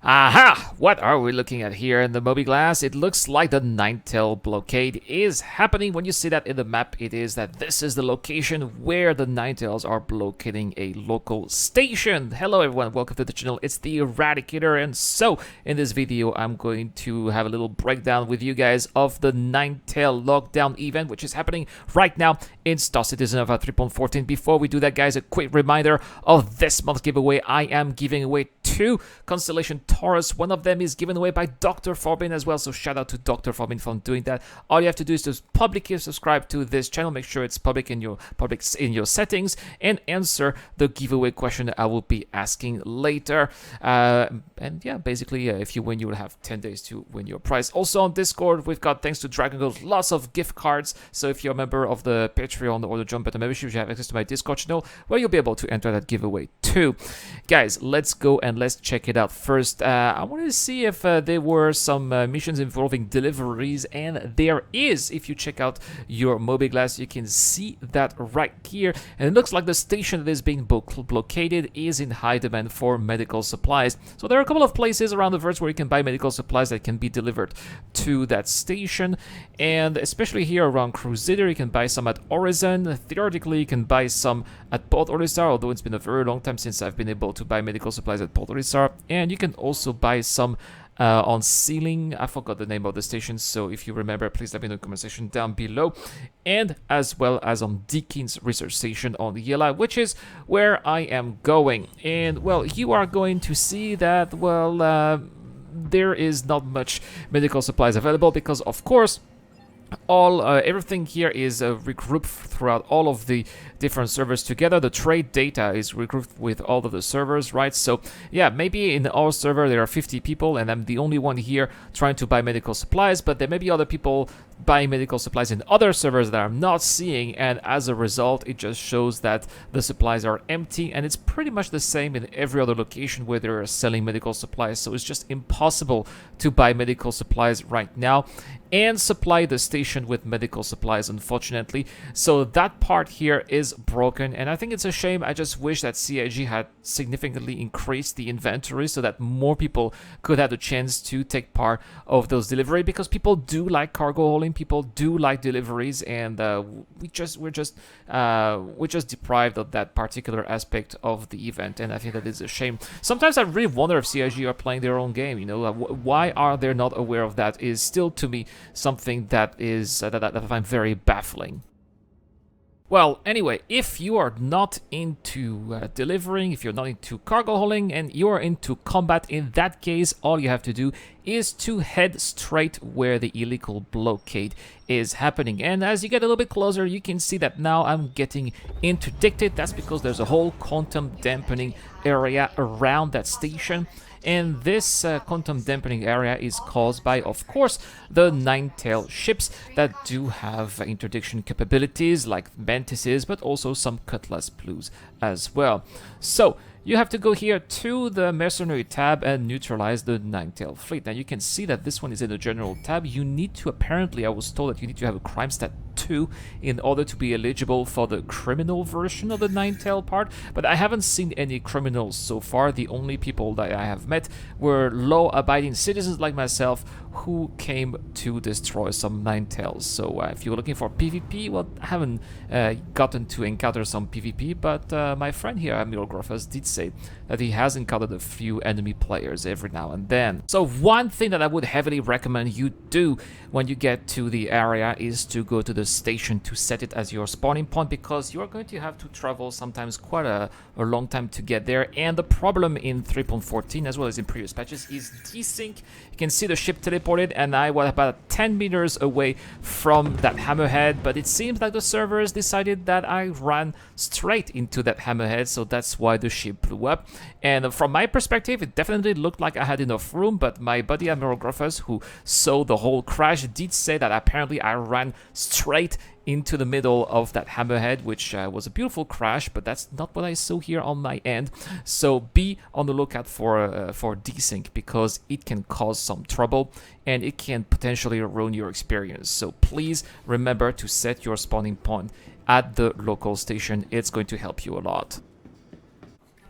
Aha! What are we looking at here in the Moby Glass? It looks like the Ninetale blockade is happening. When you see that in the map, it is that this is the location where the Ninetales are blockading a local station. Hello everyone, welcome to the channel. It's the Eradicator, and so in this video I'm going to have a little breakdown with you guys of the Ninetale lockdown event, which is happening right now in Star Citizen of 3.14. Before we do that, guys, a quick reminder of this month's giveaway. I am giving away 2 Constellation Taurus. One of them is given away by Dr. Forbin as well, so shout out to Dr. Forbin for doing that. All you have to do is to publicly subscribe to this channel, make sure it's public in your settings, and answer the giveaway question I will be asking later. And yeah, basically, if you win, you will have 10 days to win your prize. Also on Discord, we've got, thanks to Dragon Gold, lots of gift cards. So if you're a member of the Patreon or the Jump Button membership, you have access to my Discord channel where you'll be able to enter that giveaway too. Guys, let's go and let's check it out. First, I wanted to see if there were some missions involving deliveries, and there is. If you check out your Moby Glass, you can see that right here, and it looks like the station that is being blockaded is in high demand for medical supplies. So there are a couple of places around the verse where you can buy medical supplies that can be delivered to that station, and especially here around Crusader, you can buy some at Horizon. Theoretically, you can buy some at Port Olisar, although it's been a very long time since I've been able to buy medical supplies at Port Olisar. And you can also buy some on Sealing. I forgot the name of the station, so if you remember, please let me know in the comment section down below. And as well as on Deakin's research station on Yela, which is where I am going. And well, you are going to see that, well, there is not much medical supplies available because, of course, everything here is regrouped throughout all of the different servers together. The trade data is regrouped with all of the servers, right? So yeah, maybe in our server there are 50 people and I'm the only one here trying to buy medical supplies, but there may be other people buying medical supplies in other servers that I'm not seeing, and as a result it just shows that the supplies are empty, and it's pretty much the same in every other location where they're selling medical supplies. So it's just impossible to buy medical supplies right now and supply the station with medical supplies, unfortunately. So that part here is broken, and I think it's a shame. I just wish that CIG had significantly increased the inventory so that more people could have the chance to take part of those deliveries, because people do like cargo hauling, people do like deliveries, and we're just deprived of that particular aspect of the event, and I think that is a shame. Sometimes I really wonder if CIG are playing their own game. You know, why are they not aware of that? Is still to me something that is that I find very baffling. Well, anyway, if you are not into delivering, if you're not into cargo hauling, and you're into combat, in that case, all you have to do is to head straight where the illegal blockade is happening. And as you get a little bit closer, you can see that now I'm getting interdicted. That's because there's a whole quantum dampening area around that station. And this quantum dampening area is caused by, of course, the Ninetale ships that do have interdiction capabilities like Mantises, but also some Cutlass Blues as well. So you have to go here to the Mercenary tab and neutralize the Ninetale fleet. Now you can see that this one is in the General tab. You need to, apparently, I was told that you need to have a crime stat 2 in order to be eligible for the criminal version of the Ninetale part, but I haven't seen any criminals so far. The only people that I have met were law-abiding citizens like myself who came to destroy some Ninetales. So if you're looking for PvP, well, I haven't gotten to encounter some PvP, but my friend here, Amiral Groffers, did say that he has encountered a few enemy players every now and then. So one thing that I would heavily recommend you do when you get to the area is to go to the station to set it as your spawning point, because you're going to have to travel sometimes quite a long time to get there. And the problem in 3.14 as well as in previous patches is desync. You can see the ship teleported and I was about 10 meters away from that hammerhead, but it seems like the servers decided that I ran straight into that hammerhead, so that's why the ship blew up. And from my perspective, it definitely looked like I had enough room, but my buddy Admiral Gruffers, who saw the whole crash, did say that apparently I ran straight into the middle of that hammerhead, which was a beautiful crash, but that's not what I saw here on my end. So be on the lookout for desync, because it can cause some trouble and it can potentially ruin your experience. So please remember to set your spawning point at the local station. It's going to help you a lot.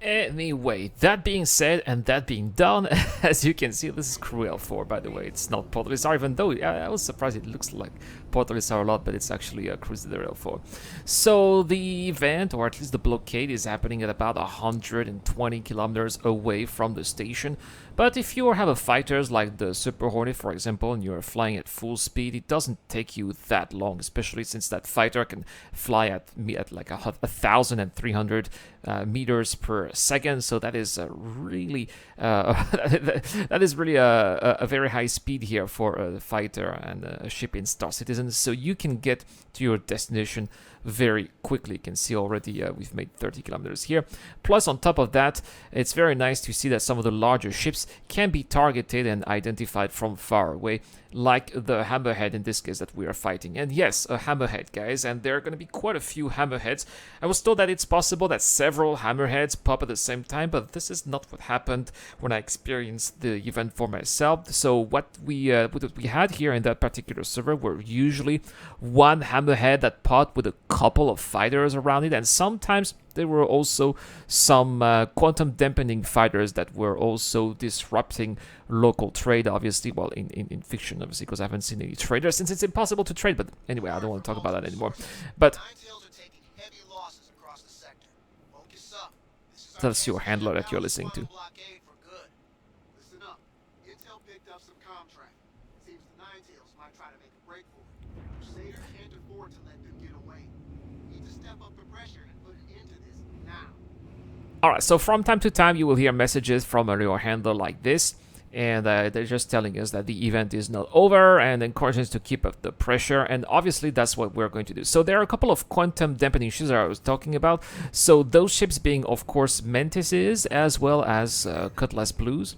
Anyway, that being said and that being done, as you can see, this is Cruel 4, by the way. It's not Portal Star, even though I was surprised it looks like Portal Star a lot, but it's actually a Crusader 4. So the event, or at least the blockade, is happening at about 120 kilometers away from the station. But if you have a fighters like the Super Hornet, for example, and you're flying at full speed, it doesn't take you that long, especially since that fighter can fly at like 1,300 meters per second. So that is really that is really a very high speed here for a fighter and a ship in Star Citizen. So you can get to your destination very quickly. You can see already we've made 30 kilometers here. Plus, on top of that, it's very nice to see that some of the larger ships can be targeted and identified from far away, like the Hammerhead in this case that we are fighting. And yes, a Hammerhead, guys, and there are going to be quite a few Hammerheads. I was told that it's possible that several Hammerheads pop at the same time, but this is not what happened when I experienced the event for myself. So what we had here in that particular server were usually one Hammerhead that popped with a couple of fighters around it, and sometimes there were also some quantum dampening fighters that were also disrupting local trade, obviously, well, in fiction, obviously, because I haven't seen any traders since it's impossible to trade. But anyway, I don't want to talk about that anymore. But that's your handler that you're listening to. Alright, so from time to time you will hear messages from your handler like this, and they're just telling us that the event is not over and encouraging us to keep up the pressure, and obviously that's what we're going to do. So there are a couple of quantum dampening ships that I was talking about, so those ships being, of course, Mantises as well as Cutlass Blues.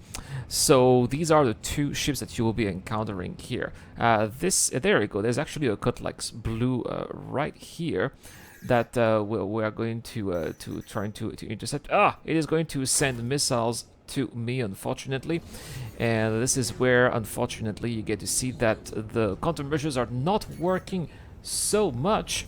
So these are the two ships that you will be encountering here. There we go, there's actually a Cutlass Blue right here that we are going to try to intercept. It is going to send missiles to me, unfortunately, and this is where, unfortunately, you get to see that the countermeasures are not working so much.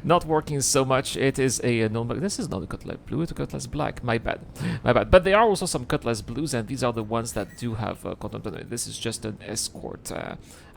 Not working so much. It is a normal. This is not a Cutlass Blue, it's a Cutlass Black. My bad. But there are also some Cutlass Blues, and these are the ones that do have quantum dampening. This is just an escort,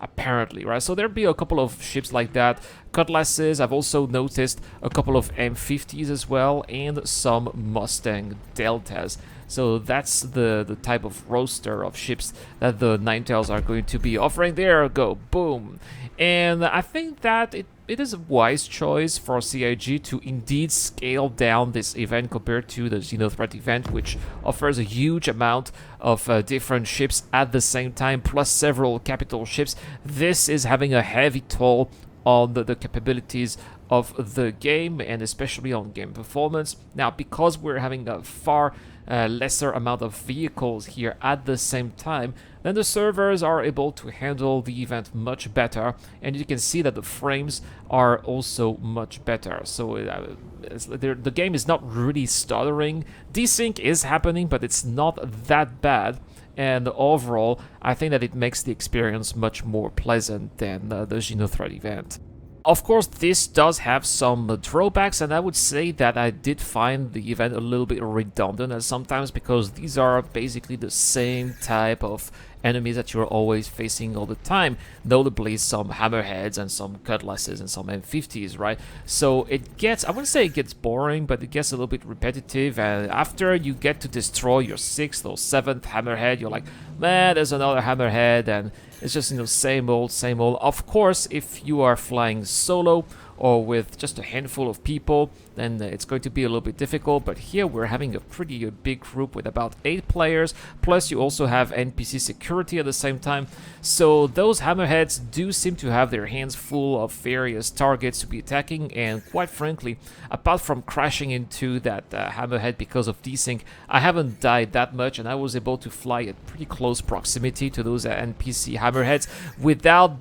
apparently, right? So there'll be a couple of ships like that. Cutlasses. I've also noticed a couple of M50s as well, and some Mustang Deltas. So that's the type of roster of ships that the Ninetales are going to be offering. There we go, boom. And I think that it is a wise choice for CIG to indeed scale down this event compared to the Xenothreat event, which offers a huge amount of different ships at the same time, plus several capital ships. This is having a heavy toll on the capabilities of the game, and especially on game performance. Now, because we're having a far lesser amount of vehicles here at the same time, then the servers are able to handle the event much better, and you can see that the frames are also much better. So the game is not really stuttering. Desync is happening, but it's not that bad, and overall I think that it makes the experience much more pleasant than the Xenothreat event. Of course, this does have some drawbacks, and I would say that I did find the event a little bit redundant at sometimes, because these are basically the same type of enemies that you're always facing all the time, notably some Hammerheads and some Cutlasses and some M50s, right? So it gets, I wouldn't say it gets boring, but it gets a little bit repetitive, and after you get to destroy your 6th or 7th Hammerhead, you're like, man, there's another Hammerhead, and it's just, same old, same old. Of course, if you are flying solo or with just a handful of people, then it's going to be a little bit difficult. But here we're having a pretty big group with about 8 players, plus you also have NPC security at the same time. So those Hammerheads do seem to have their hands full of various targets to be attacking, and quite frankly, apart from crashing into that Hammerhead because of desync, I haven't died that much, and I was able to fly at pretty close proximity to those NPC Hammerheads without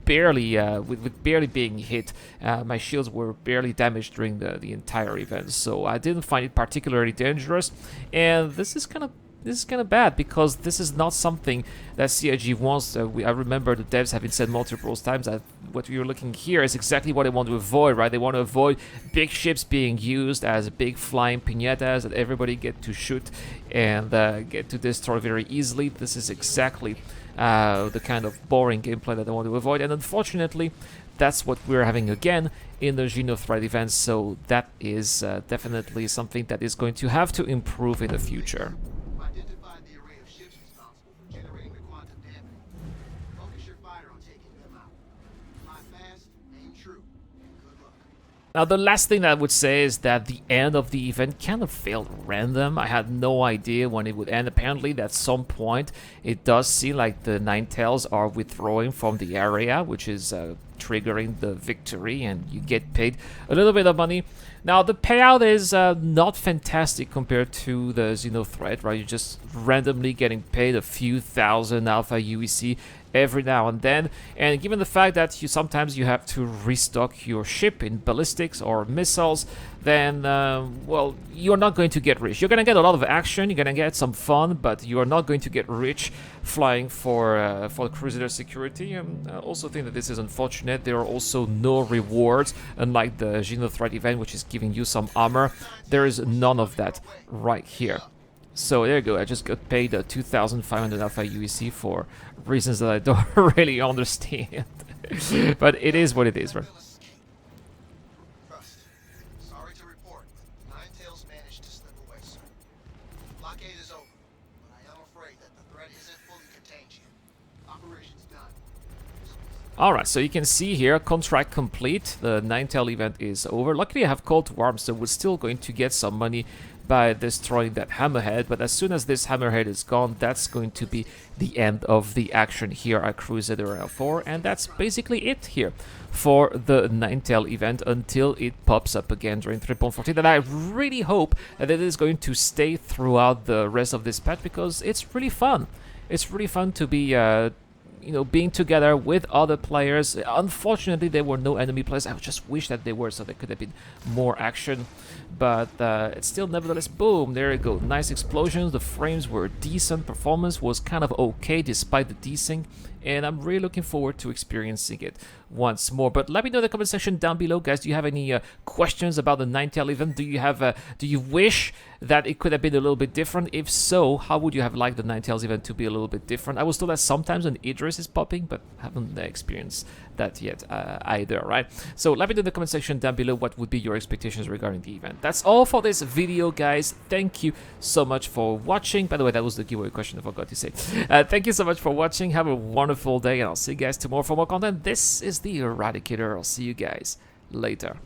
with barely being hit. My shields were barely damaged during the entire event, so I didn't find it particularly dangerous, and this is kind of this is kind of bad, because this is not something that CIG wants. I remember the devs have been said multiple times that what we are looking here is exactly what they want to avoid, right? They want to avoid big ships being used as big flying piñatas that everybody get to shoot and get to destroy very easily. This is exactly the kind of boring gameplay that they want to avoid, and unfortunately that's what we're having again in the Genothreat event, so that is definitely something that is going to have to improve in the future. Identified the array of ships responsible for generating the quantum damping. Focus your fighter on taking them out. Fly fast, aim true, and good luck. Now, the last thing that I would say is that the end of the event kind of felt random. I had no idea when it would end. Apparently, at some point, it does seem like the Ninetales are withdrawing from the area, which is triggering the victory, and you get paid a little bit of money. Now, the payout is not fantastic compared to the Xenothreat, right? You're just randomly getting paid a few thousand Alpha UEC every now and then, and given the fact that sometimes you have to restock your ship in ballistics or missiles, then well, you're not going to get rich. You're going to get a lot of action, you're going to get some fun, but you are not going to get rich flying for Crusader security. I also think that this is unfortunate. There are also no rewards, unlike the Genothreat event, which is giving you some armor. There is none of that right here. So there you go, I just got paid 2,500 Alpha UEC for reasons that I don't really understand. But it is what it is, right? Sorry to report, but Ninetales managed to slip away, sir. Blockade is over, but I am afraid that the threat isn't fully contained yet. Operation's done. Alright, so you can see here, contract complete. The Ninetale event is over. Luckily I have Call to Arms, so we're still going to get some money by destroying that hammerhead, but as soon as this hammerhead is gone, that's going to be the end of the action here at Crusader 4, and that's basically it here for the Ninetale event until it pops up again during 3.14, and I really hope that it is going to stay throughout the rest of this patch, because it's really fun. It's really fun to be you know, being together with other players. Unfortunately, there were no enemy players. I just wish that they were, so there could have been more action. But it's still, nevertheless, boom, there you go. Nice explosions. The frames were decent. Performance was kind of okay despite the desync. And I'm really looking forward to experiencing it once more. But let me know in the comment section down below, guys. Do you have any questions about the Ninetale event? Do you have do you wish that it could have been a little bit different? If so, how would you have liked the Ninetales event to be a little bit different? I was told that sometimes an Idris is popping, but haven't experienced that yet either, right? So let me know in the comment section down below what would be your expectations regarding the event. That's all for this video, guys. Thank you so much for watching. By the way, that was the giveaway question I forgot to say. Thank you so much for watching. Have a wonderful day, and I'll see you guys tomorrow for more content. This is the Eradicator. I'll see you guys later.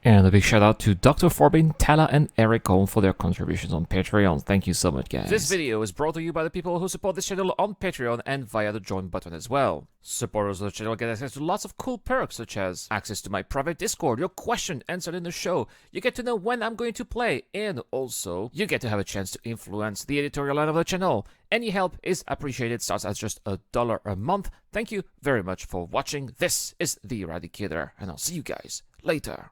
And a big shout out to Dr. Forbin, Tala, and Eric Holm for their contributions on Patreon. Thank you so much, guys. This video is brought to you by the people who support this channel on Patreon and via the join button as well. Supporters of the channel get access to lots of cool perks, such as access to my private Discord, your question answered in the show, you get to know when I'm going to play, and also you get to have a chance to influence the editorial line of the channel. Any help is appreciated, starts at just $1 a month. Thank you very much for watching. This is the Eradicator, and I'll see you guys later.